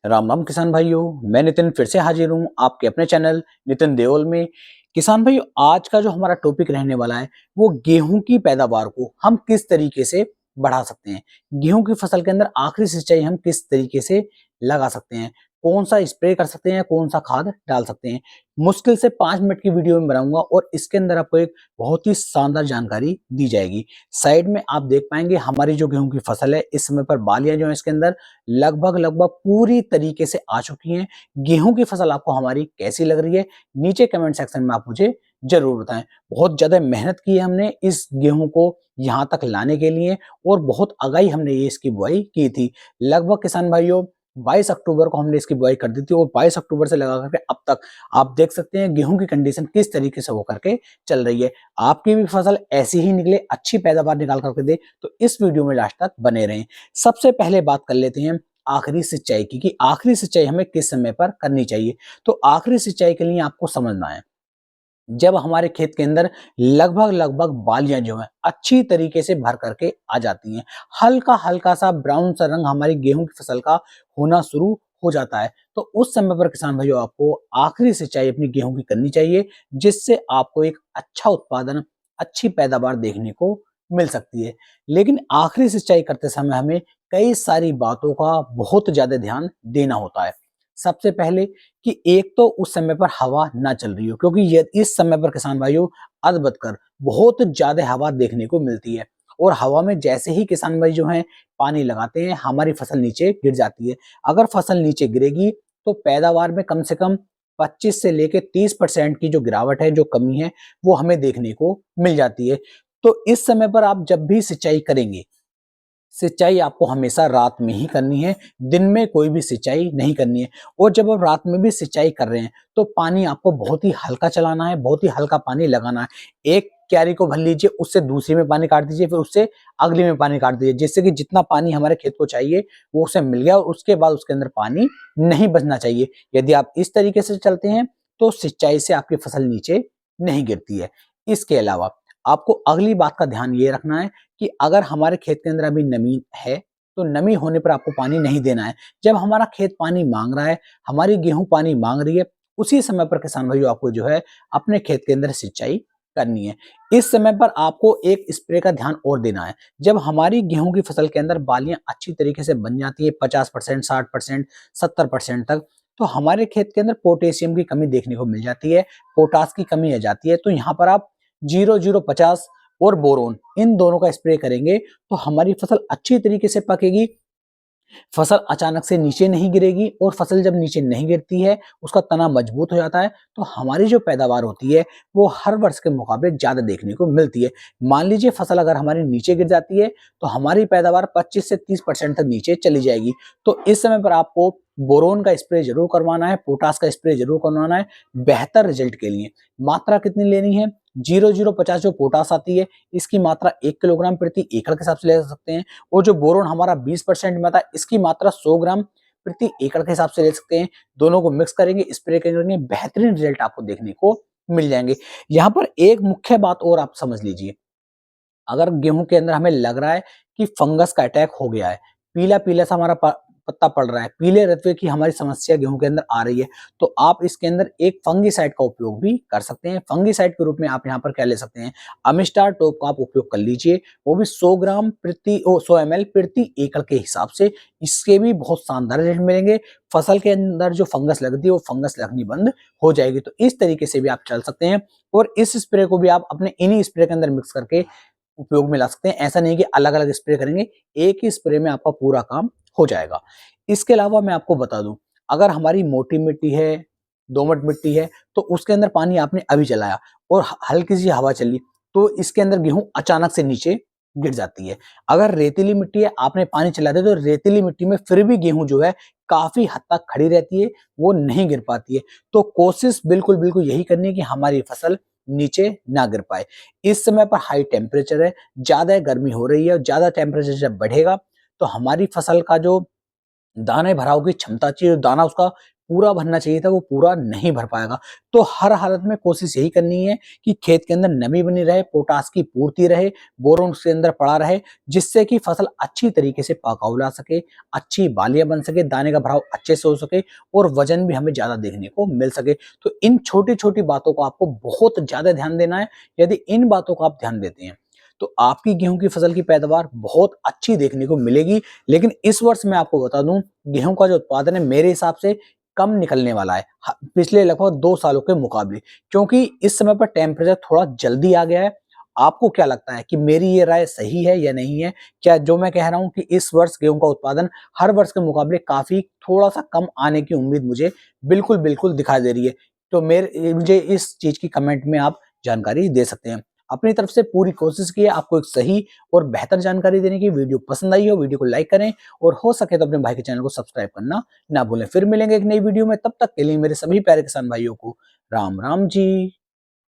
राम राम किसान भाइयों, मैं नितिन फिर से हाजिर हूँ आपके अपने चैनल नितिन देओल में। किसान भाइयों, आज का जो हमारा टॉपिक रहने वाला है वो गेहूं की पैदावार को हम किस तरीके से बढ़ा सकते हैं। गेहूं की फसल के अंदर आखिरी सिंचाई हम किस तरीके से लगा सकते हैं, कौन सा स्प्रे कर सकते हैं, कौन सा खाद डाल सकते हैं। मुश्किल से 5 मिनट की वीडियो में बनाऊंगा और इसके अंदर आपको एक बहुत ही शानदार जानकारी दी जाएगी। साइड में आप देख पाएंगे हमारी जो गेहूं की फसल है, इस समय पर बालियां जो है इसके अंदर लगभग लगभग पूरी तरीके से आ चुकी हैं। गेहूं की फसल आपको हमारी कैसी लग रही है, नीचे कमेंट सेक्शन में आप मुझे जरूर बताएं। बहुत ज्यादा मेहनत की है हमने इस गेहूं को यहाँ तक लाने के लिए और बहुत आगाही हमने ये इसकी बुआई की थी। लगभग किसान भाइयों 22 अक्टूबर को हमने इसकी बुआई कर दी थी और 22 अक्टूबर से लगा करके अब तक आप देख सकते हैं गेहूं की कंडीशन किस तरीके से होकर के चल रही है। आपकी भी फसल ऐसी ही निकले, अच्छी पैदावार निकाल करके दे, तो इस वीडियो में लास्ट तक बने रहें। सबसे पहले बात कर लेते हैं आखिरी सिंचाई की कि आखिरी सिंचाई हमें किस समय पर करनी चाहिए। तो आखिरी सिंचाई के लिए आपको समझना है, जब हमारे खेत के अंदर लगभग लगभग बालियां जो है अच्छी तरीके से भर करके आ जाती हैं, हल्का हल्का सा ब्राउन सा रंग हमारी गेहूं की फसल का होना शुरू हो जाता है, तो उस समय पर किसान भाइयों आपको आखिरी सिंचाई अपनी गेहूं की करनी चाहिए, जिससे आपको एक अच्छा उत्पादन, अच्छी पैदावार देखने को मिल सकती है। लेकिन आखिरी सिंचाई करते समय हमें कई सारी बातों का बहुत ज्यादा ध्यान देना होता है। सबसे पहले कि एक तो उस समय पर हवा ना चल रही हो, क्योंकि ये इस समय पर किसान भाइयों अदबद कर बहुत ज्यादा हवा देखने को मिलती है और हवा में जैसे ही किसान भाई जो हैं पानी लगाते हैं हमारी फसल नीचे गिर जाती है। अगर फसल नीचे गिरेगी तो पैदावार में कम से कम 25 से लेके 30% की जो गिरावट है, जो कमी है, वो हमें देखने को मिल जाती है। तो इस समय पर आप जब भी सिंचाई करेंगे, सिंचाई आपको हमेशा रात में ही करनी है, दिन में कोई भी सिंचाई नहीं करनी है। और जब आप रात में भी सिंचाई कर रहे हैं तो पानी आपको बहुत ही हल्का चलाना है, बहुत ही हल्का पानी लगाना है। एक क्यारी को भर लीजिए, उससे दूसरी में पानी काट दीजिए, फिर उससे अगली में पानी काट दीजिए, जिससे कि जितना पानी हमारे खेत को चाहिए वो उसे मिल गया और उसके बाद उसके अंदर पानी नहीं बचना चाहिए। यदि आप इस तरीके से चलते हैं तो सिंचाई से आपकी फसल नीचे नहीं गिरती है। इसके अलावा आपको अगली बात का ध्यान ये रखना है कि अगर हमारे खेत के अंदर अभी नमी है तो नमी होने पर आपको पानी नहीं देना है। जब हमारा खेत पानी मांग रहा है, हमारी गेहूं पानी मांग रही है, उसी समय पर किसान भाइयों आपको जो है अपने खेत के अंदर सिंचाई करनी है। इस समय पर आपको एक स्प्रे का ध्यान और देना है। जब हमारी गेहूं की फसल के अंदर बालियां अच्छी तरीके से बन जाती है 50%, 60%, 70% तक, तो हमारे खेत के अंदर पोटेशियम की कमी देखने को मिल जाती है, पोटास की कमी आ जाती है। तो यहाँ पर आप 0050 और बोरोन इन दोनों का स्प्रे करेंगे तो हमारी फसल अच्छी तरीके से पकेगी, फसल अचानक से नीचे नहीं गिरेगी और फसल जब नीचे नहीं गिरती है, उसका तना मजबूत हो जाता है, तो हमारी जो पैदावार होती है वो हर वर्ष के मुकाबले ज्यादा देखने को मिलती है। मान लीजिए फसल अगर हमारी नीचे गिर जाती है तो हमारी पैदावार 25 से 30% तक नीचे चली जाएगी। तो इस समय पर आपको बोरोन का स्प्रे जरूर करवाना है, पोटास का स्प्रे जरूर करवाना है बेहतर रिजल्ट के लिए। मात्रा कितनी लेनी है? 0050 जो पोटास आती है इसकी मात्रा 1 किलोग्राम प्रति एकड़ के हिसाब से ले सकते हैं, और जो बोरोन हमारा 20% में आता है इसकी मात्रा 100 ग्राम प्रति एकड़ के हिसाब से ले सकते हैं। दोनों को मिक्स करेंगे, स्प्रे करेंगे, बेहतरीन रिजल्ट आपको देखने को मिल जाएंगे। यहाँ पर एक मुख्य बात और आप समझ लीजिए, अगर गेहूं के अंदर हमें लग रहा है कि फंगस का अटैक हो गया है, पीला पीला सा हमारा पत्ता पड़ रहा है, पीले रत्वे की हमारी समस्या गेहूं के अंदर आ रही है, तो आप इसके अंदर एक फंगीसाइड का उपयोग भी कर सकते हैं। फंगीसाइड के रूप में आप यहाँ पर क्या ले सकते हैं, अमिस्टार टॉप का आप उपयोग कर लीजिए, वो भी 100 ग्राम प्रति 100 ml प्रति एकड़ के हिसाब से। इसके भी बहुत शानदार रिजल्ट मिलेंगे, फसल के अंदर जो फंगस लगती है वो फंगस लगनी बंद हो जाएगी। तो इस तरीके से भी आप चल सकते हैं और इस स्प्रे को भी आप अपने इन्हीं स्प्रे के अंदर मिक्स करके उपयोग में ला सकते हैं। ऐसा नहीं कि अलग अलग स्प्रे करेंगे, एक ही स्प्रे में आपका पूरा काम हो जाएगा। इसके अलावा मैं आपको बता दूं, अगर हमारी मोटी मिट्टी है, दोमट मिट्टी है, तो उसके अंदर पानी आपने अभी चलाया और हल्की सी हवा चली तो इसके अंदर गेहूं अचानक से नीचे गिर जाती है। अगर रेतीली मिट्टी है, आपने पानी चला दिया तो रेतीली मिट्टी में फिर भी गेहूं जो है काफी हद तक खड़ी रहती है, वो नहीं गिर पाती है। तो कोशिश बिल्कुल बिल्कुल यही करनी है कि हमारी फसल नीचे ना गिर पाए। इस समय पर हाई टेम्परेचर है, ज्यादा गर्मी हो रही है और ज्यादा टेम्परेचर जब बढ़ेगा तो हमारी फसल का जो दाने भराव की क्षमता चाहिए, दाना उसका पूरा भरना चाहिए था वो पूरा नहीं भर पाएगा। तो हर हालत में कोशिश यही करनी है कि खेत के अंदर नमी बनी रहे, पोटाश की पूर्ति रहे, बोरोन उसके अंदर पड़ा रहे, जिससे कि फसल अच्छी तरीके से पाकाव ला सके, अच्छी बालियाँ बन सके, दाने का भराव अच्छे से हो सके और वजन भी हमें ज़्यादा देखने को मिल सके। तो इन छोटी-छोटी बातों को आपको बहुत ज़्यादा ध्यान देना है। यदि इन बातों को आप ध्यान देते हैं, तो आपकी गेहूँ की फसल की पैदावार बहुत अच्छी देखने को मिलेगी। लेकिन इस वर्ष मैं आपको बता दूँ, गेहूँ का जो उत्पादन है मेरे हिसाब से कम निकलने वाला है पिछले लगभग 2 सालों के मुकाबले, क्योंकि इस समय पर टेम्परेचर थोड़ा जल्दी आ गया है। आपको क्या लगता है कि मेरी ये राय सही है या नहीं है? क्या जो मैं कह रहा हूँ कि इस वर्ष गेहूँ का उत्पादन हर वर्ष के मुकाबले काफ़ी थोड़ा-सा कम आने की उम्मीद मुझे बिल्कुल दिखाई दे रही है। तो मुझे इस चीज़ की कमेंट में आप जानकारी दे सकते हैं। अपनी तरफ से पूरी कोशिश की है आपको एक सही और बेहतर जानकारी देने की। वीडियो पसंद आई हो, वीडियो को लाइक करें और हो सके तो अपने भाई के चैनल को सब्सक्राइब करना ना भूलें। फिर मिलेंगे एक नई वीडियो में, तब तक के लिए मेरे सभी प्यारे किसान भाइयों को राम राम जी।